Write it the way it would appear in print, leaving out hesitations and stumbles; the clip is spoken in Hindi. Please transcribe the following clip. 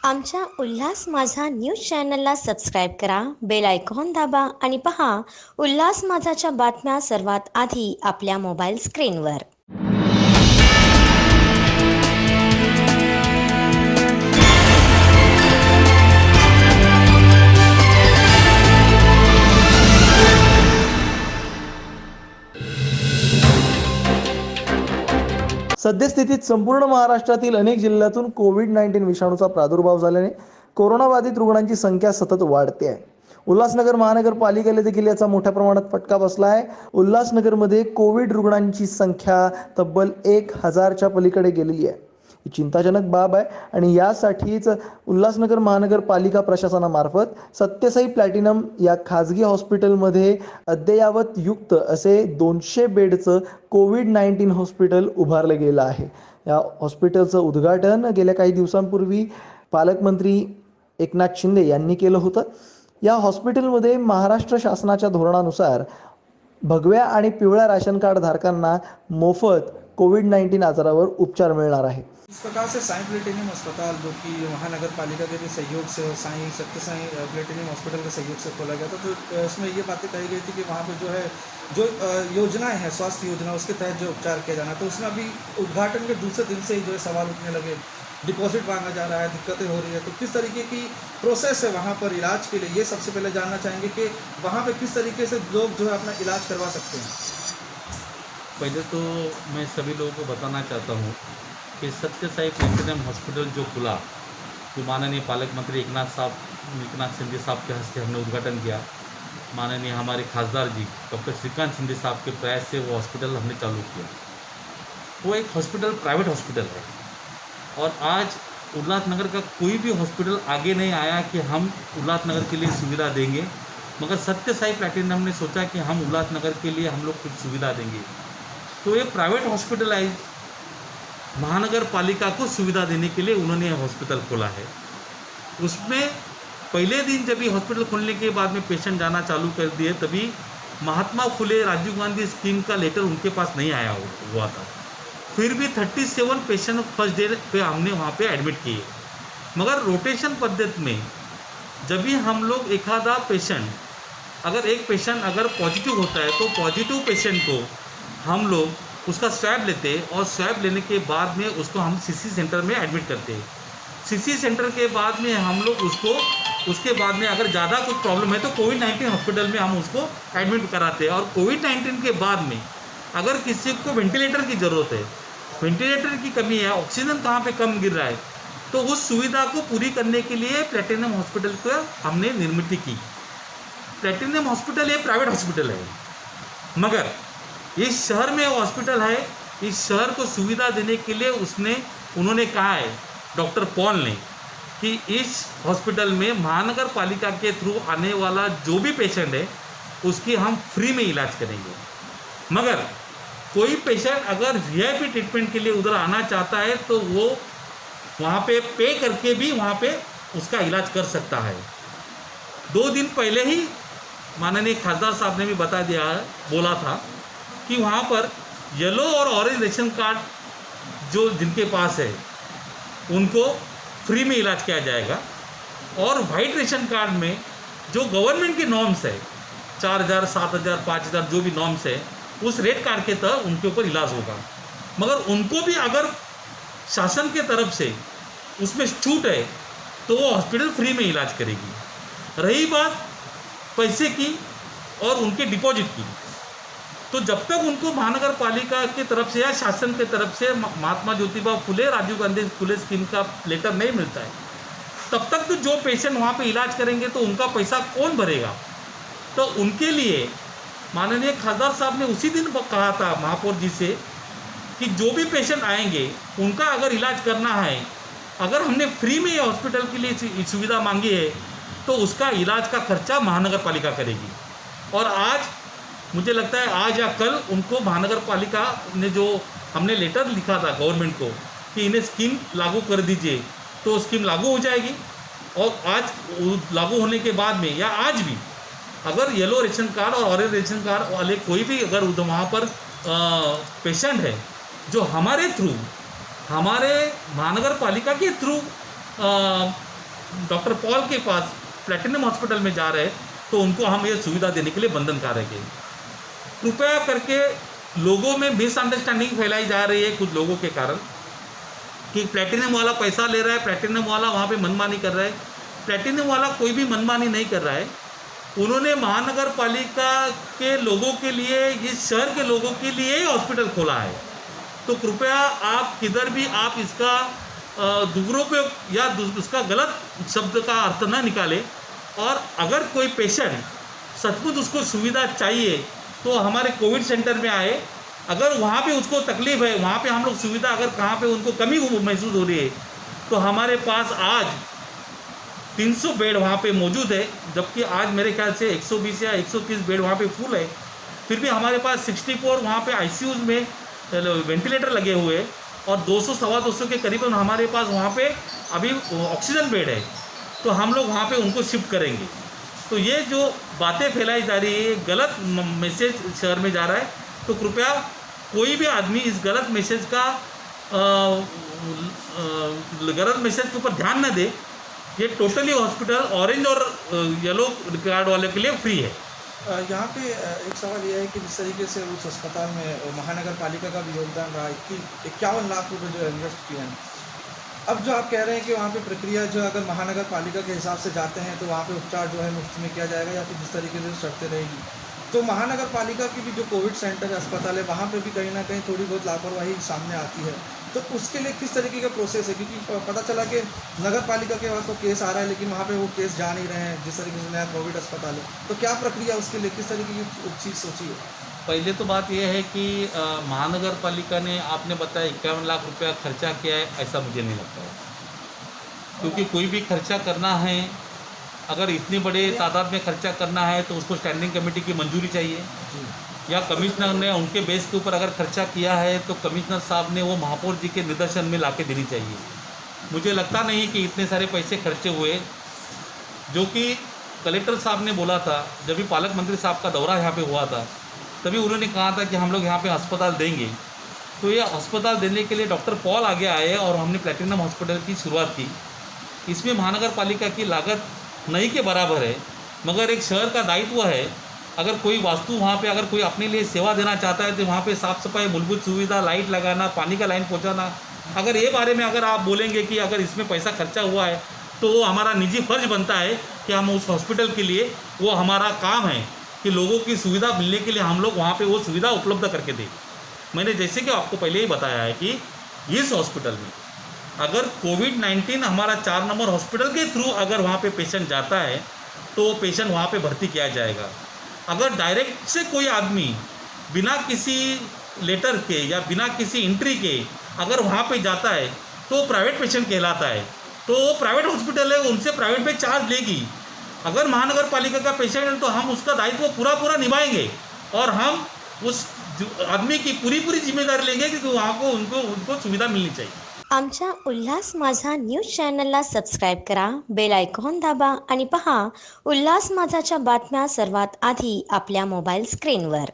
आमच्या उल्हास माझा न्यूज चॅनलला सबस्क्राईब करा, बेल आयकॉन दाबा आणि पहा उल्हास माझाच्या बातम्या सर्वात आधी आपल्या मोबाईल स्क्रीनवर. सद्यस्थितीत संपूर्ण महाराष्ट्रातील अनेक जिल्ह्यातून कोविड-19 विषाणूचा प्रादुर्भाव झाल्याने कोरोनाबाधित रुग्णांची संख्या सतत वाढते आहे. उल्हासनगर महानगरपालिकेला देखील याचा मोठ्या प्रमाणात फटका बसला आहे. उल्हासनगरमध्ये कोविड रुग्णांची संख्या तब्बल 1000च्या पलीकडे गेलेली आहे. ही चिंताजनक बाब आहे आणि यासाठीच उल्हासनगर महानगरपालिका प्रशासनामार्फत सत्यसाई प्लॅटिनम या खाजगी हॉस्पिटलमध्ये अद्ययावत युक्त असे 200 बेडचं कोविड-19 हॉस्पिटल उभारलं गेलं आहे. या हॉस्पिटलचं उद्घाटन गेल्या काही दिवसांपूर्वी पालकमंत्री एकनाथ शिंदे यांनी केलं होतं. या हॉस्पिटलमध्ये महाराष्ट्र शासनाच्या धोरणानुसार भगव्या आणि पिवळ्या राशन कार्ड धारकांना मोफत कोविड-19 आजारावर उपचार मिळणार आहे. इस प्रकार से साई प्लेटिनियम अस्पताल जो कि महानगर पालिका के भी सहयोग से और साई सत्यसाई प्लेटिनियम हॉस्पिटल के सहयोग से खोला गया था, तो इसमें ये बातें कही गई थी कि वहाँ पे जो है जो योजनाएं हैं स्वास्थ्य योजना उसके तहत जो उपचार किया जाना, तो उसमें अभी उद्घाटन के दूसरे दिन से ही जो है सवाल उठने लगे, डिपॉजिट मांगा जा रहा है, दिक्कतें हो रही है, तो किस तरीके की प्रोसेस है वहाँ पर इलाज के लिए, ये सबसे पहले जानना चाहेंगे कि वहाँ पर किस तरीके से लोग जो है अपना इलाज करवा सकते हैं। पहले तो मैं सभी लोगों को बताना चाहता हूँ कि सत्यसाई प्लेटिनम हॉस्पिटल जो खुला, जो माननीय पालक मंत्री एकनाथ शिंदे साहब के हस्ते हमने उद्घाटन किया, माननीय हमारे खासदार जी डॉक्टर श्रीकांत शिंदे साहब के प्रयास से वो हॉस्पिटल हमने चालू किया। वो एक हॉस्पिटल प्राइवेट हॉस्पिटल है और आज उल्लासनगर का कोई भी हॉस्पिटल आगे नहीं आया कि हम उल्लासनगर के लिए सुविधा देंगे, मगर सत्यसाई प्लैटिनम ने सोचा कि हम उल्लासनगर के लिए हम लोग कुछ सुविधा देंगे। तो ये प्राइवेट हॉस्पिटल है, महानगर पालिका को सुविधा देने के लिए उन्होंने यह हॉस्पिटल खोला है। उसमें पहले दिन जब ये हॉस्पिटल खोलने के बाद में पेशेंट जाना चालू कर दिए, तभी महात्मा फुले राजीव गांधी स्कीम का लेटर उनके पास नहीं आया हुआ था। फिर भी 37 पेशेंट फर्स्ट डे पे हमने वहाँ पे एडमिट किए, मगर रोटेशन पद्धति में जब भी हम लोग एक आधा पेशेंट अगर एक पेशेंट अगर पॉजिटिव होता है तो पॉजिटिव पेशेंट को हम लोग उसका स्वैब लेते हैं और स्वैब लेने के बाद में उसको हम सीसी सेंटर में एडमिट करते हैं। सीसी सेंटर के बाद में हम लोग उसके बाद में अगर ज़्यादा कुछ प्रॉब्लम है तो कोविड-19 हॉस्पिटल में हम उसको एडमिट कराते हैं। और कोविड-19 के बाद में अगर किसी को वेंटिलेटर की ज़रूरत है, वेंटिलेटर की कमी है, ऑक्सीजन कहाँ पे कम गिर रहा है, तो उस सुविधा को पूरी करने के लिए प्लैटिनम हॉस्पिटल को हमने निर्मित की। प्लैटिनम हॉस्पिटल ये प्राइवेट हॉस्पिटल है, मगर इस शहर में हॉस्पिटल है, इस शहर को सुविधा देने के लिए उन्होंने कहा है डॉक्टर पॉल ने कि इस हॉस्पिटल में महानगर पालिका के थ्रू आने वाला जो भी पेशेंट है उसकी हम फ्री में इलाज करेंगे। मगर कोई पेशेंट अगर वीआईपी ट्रीटमेंट के लिए उधर आना चाहता है तो वो वहाँ पे करके भी वहाँ पे उसका इलाज कर सकता है। 2 दिन पहले ही माननीय खासदार साहब ने भी बोला था कि वहाँ पर येलो और ऑरेंज रेशन कार्ड जो जिनके पास है उनको फ्री में इलाज किया जाएगा, और वाइट रेशन कार्ड में जो गवर्नमेंट की नॉर्म्स है 4000, 7000, 5000 जो भी नॉर्म्स है उस रेट कार्ड के तहत उनके ऊपर इलाज होगा। मगर उनको भी अगर शासन के तरफ से उसमें छूट है तो वो हॉस्पिटल फ्री में इलाज करेगी। रही बात पैसे की और उनके डिपॉजिट की, तो जब तक उनको महानगर पालिका की तरफ से या शासन की तरफ से महात्मा ज्योतिबा फुले राजीव गांधी फुले स्कीम का लेटर नहीं मिलता है, तब तक तो जो पेशेंट वहाँ पे इलाज करेंगे तो उनका पैसा कौन भरेगा। तो उनके लिए माननीय खासदार साहब ने उसी दिन कहा था महापौर जी से कि जो भी पेशेंट आएंगे उनका अगर इलाज करना है, अगर हमने फ्री में हॉस्पिटल के लिए सुविधा मांगी है तो उसका इलाज का खर्चा महानगर पालिका करेगी। और आज मुझे लगता है आज या कल उनको महानगर पालिका ने जो हमने लेटर लिखा था गवर्नमेंट को कि इन्हें स्कीम लागू कर दीजिए, तो स्कीम लागू हो जाएगी। और आज लागू होने के बाद में या आज भी अगर येलो रेशन कार्ड और ऑरेंज रेशन कार्ड वाले कोई भी अगर वहाँ पर पेशेंट है जो हमारे महानगर पालिका के थ्रू डॉक्टर पॉल के पास प्लैटिनम हॉस्पिटल में जा रहे हैं तो उनको हम ये सुविधा देने के लिए बंधनकारक है। कृपया करके लोगों में मिसअंडरस्टैंडिंग फैलाई जा रही है कुछ लोगों के कारण कि प्लैटिनम वाला पैसा ले रहा है, प्लैटिनम वाला वहाँ पे मनमानी कर रहा है। प्लैटिनम वाला कोई भी मनमानी नहीं कर रहा है। उन्होंने महानगर पालिका के लोगों के लिए, इस शहर के लोगों के लिए ही हॉस्पिटल खोला है। तो कृपया आप किधर भी आप इसका दुरुपयोग या उसका गलत शब्द का अर्थ न निकालें। और अगर कोई पेशेंट सचमुच उसको सुविधा चाहिए तो हमारे कोविड सेंटर में आए। अगर वहाँ पे उसको तकलीफ़ है, वहाँ पे हम लोग सुविधा अगर कहाँ पे उनको कमी महसूस हो रही है तो हमारे पास आज 300 बेड वहाँ पे मौजूद है, जबकि आज मेरे ख्याल से 120 या 130 बेड वहाँ पे फुल है। फिर भी हमारे पास 64 वहाँ पे आईसीयूज़ में वेंटिलेटर लगे हुए हैं और 200 सवा 200 के करीबन हमारे पास वहाँ पे अभी ऑक्सीजन बेड है। तो हम लोग वहाँ पे उनको शिफ्ट करेंगे। तो ये जो बातें फैलाई जा रही है, गलत मैसेज शहर में जा रहा है। तो कृपया कोई भी आदमी इस गलत मैसेज का गलत मैसेज के ऊपर ध्यान न दे। ये टोटली हॉस्पिटल ऑरेंज और येलो कार्ड वाले के लिए फ्री है। यहाँ पे एक सवाल यह है कि जिस तरीके से उस अस्पताल में महानगर पालिका का भी योगदान रहा है कि 51 लाख रुपए जो इन्वेस्ट किए हैं, अब जो आप कह रहे हैं कि वहाँ पे प्रक्रिया जो अगर महानगर पालिका के हिसाब से जाते हैं तो वहाँ पे उपचार जो है मुफ्त में किया जाएगा या फिर जिस तरीके से शर्तें रहेगी, तो महानगर पालिका की भी जो कोविड सेंटर है, अस्पताल है, वहाँ पे भी कहीं ना कहीं थोड़ी बहुत लापरवाही सामने आती है। तो उसके लिए किस तरीके का प्रोसेस है? क्योंकि पता चला कि नगर पालिका के पास तो केस आ रहा है लेकिन वहाँ पे वो केस जा नहीं रहे हैं, जिस तरीके से नया कोविड अस्पताल है। तो क्या प्रक्रिया उसके लिए, किस तरीके की चीज़ सोची है? पहले तो बात यह है कि महानगर पालिका ने, आपने बताया 51 लाख रुपया खर्चा किया है, ऐसा मुझे नहीं लगता है। क्योंकि कोई भी खर्चा करना है, अगर इतने बड़े तादाद में खर्चा करना है तो उसको स्टैंडिंग कमेटी की मंजूरी चाहिए, या कमिश्नर ने उनके बेस के ऊपर अगर खर्चा किया है तो कमिश्नर साहब ने वो महापौर जी के निदर्शन में लाके देनी चाहिए। मुझे लगता नहीं कि इतने सारे पैसे खर्चे हुए, जो कि कलेक्टर साहब ने बोला था जब भी पालक मंत्री साहब का दौरा यहाँ पे हुआ था, तभी उन्होंने कहा था कि हम लोग यहाँ पे अस्पताल देंगे। तो ये अस्पताल देने के लिए डॉक्टर पॉल आगे आए और हमने प्लैटिनम हॉस्पिटल की शुरुआत की। इसमें महानगर पालिका की लागत नहीं के बराबर है, मगर एक शहर का दायित्व है। अगर कोई वास्तु वहाँ पे अगर कोई अपने लिए सेवा देना चाहता है तो वहाँ पे साफ़ सफाई, मूलभूत सुविधा, लाइट लगाना, पानी का लाइन पहुँचाना, अगर ये बारे में अगर आप बोलेंगे कि अगर इसमें पैसा खर्चा हुआ है तो वो हमारा निजी फर्ज बनता है कि हम उस हॉस्पिटल के लिए, वो हमारा काम है कि लोगों की सुविधा मिलने के लिए हम लोग वहाँ पर वो सुविधा उपलब्ध करके दें। मैंने जैसे कि आपको पहले ही बताया है कि इस हॉस्पिटल में अगर कोविड-19 हमारा 4 नंबर हॉस्पिटल के थ्रू अगर वहाँ पे पेशेंट जाता है तो पेशेंट वहाँ पे भर्ती किया जाएगा। अगर डायरेक्ट से कोई आदमी बिना किसी लेटर के या बिना किसी एंट्री के अगर वहाँ पे जाता है तो प्राइवेट पेशेंट कहलाता है। तो वो प्राइवेट हॉस्पिटल है, उनसे प्राइवेट में चार्ज लेगी। अगर महानगर पालिका का पेशेंट है तो हम उसका दायित्व पूरा निभाएंगे और हम उस आदमी की पूरी जिम्मेदारी लेंगे कि वहाँ को उनको सुविधा मिलनी चाहिए। आमच्या उल्हास माझा न्यूज चॅनलला सबस्क्राईब करा, बेल आयकॉन दाबा आणि पहा उल्हास माझाच्या बातम्या सर्वात आधी आपल्या मोबाईल स्क्रीनवर।